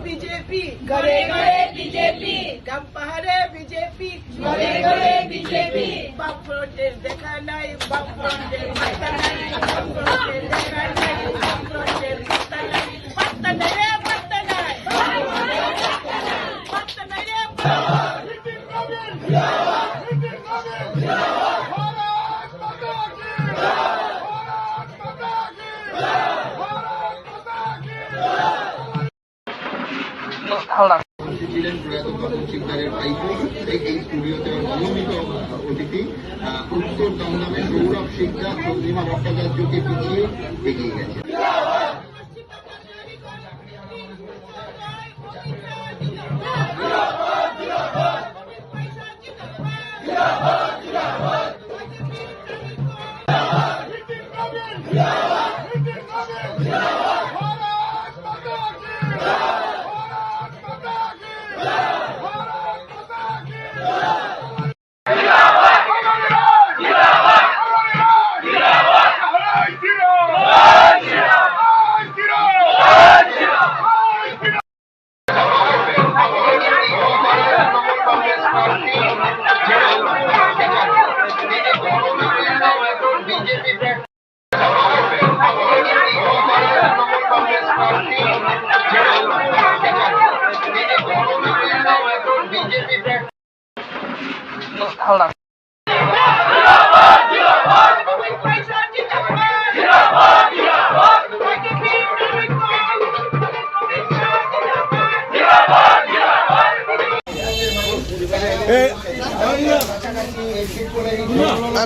BJP घरे घरे BJP गम पहाड़े बीजेपी घरे घरे बीजेपी बाप फ्रंटेर देखा नहीं बाप फ्रंटेर पत्ता नहीं बाप फ्रंटेर देखा नहीं बाप फ्रंटेर पत्ता नहीं पत्ता नहीं रे पत्ता नहीं पत्ता नहीं रे ছিলেন প্রয়াত তপন শিকদারের ভাইপো এই স্টুডিওতে নিয়মিত অতিথি উত্তর দমদমে সৌরভ শিকদার চন্দ্রিমা ভট্টাচার্যকে পিছিয়ে এগিয়ে গেছে।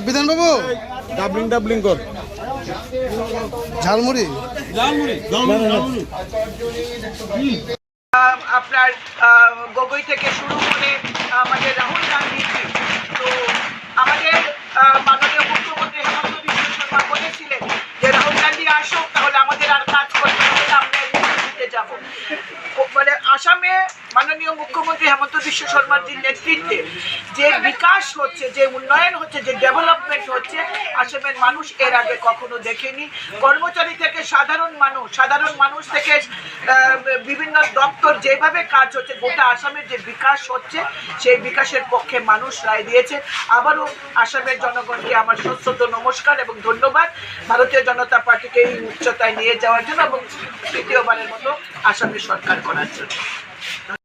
বিধান বাবু ডাবলিং কর ঝালমুড়ি আপনার গগৈ থেকে শুরু করে আমাদের রাহুল গান্ধী, তো আমাদের মাননীয় মুখ্যমন্ত্রী হেমন্ত বিশ্ব শর্মা বলেছিলেন যে রাহুল গান্ধী আসুক, তাহলে আমাদের আর কাজ করতে হবে না, আমরা দিতে যাবো। মানে আসামে মাননীয় মুখ্যমন্ত্রী হেমন্ত বিশ্ব শর্মার যে নেতৃত্বে যে বিকাশ হচ্ছে, যে উন্নয়ন হচ্ছে, যে ডেভেলপমেন্ট হচ্ছে, আসামের মানুষ এর আগে কখনো দেখেনি। কর্মচারী থেকে সাধারণ মানুষ থেকে বিভিন্ন দপ্তর যেভাবে কাজ হচ্ছে, গোটা আসামের যে বিকাশ হচ্ছে, সেই বিকাশের পক্ষে মানুষ রায় দিয়েছে। আবারও আসামের জনগণকে আমার সশ্রদ্ধ নমস্কার এবং ধন্যবাদ ভারতীয় জনতা পার্টিকে এই উচ্চতায় নিয়ে যাওয়ার জন্য এবং তৃতীয়বারের মতো আসামে সরকার করার জন্য।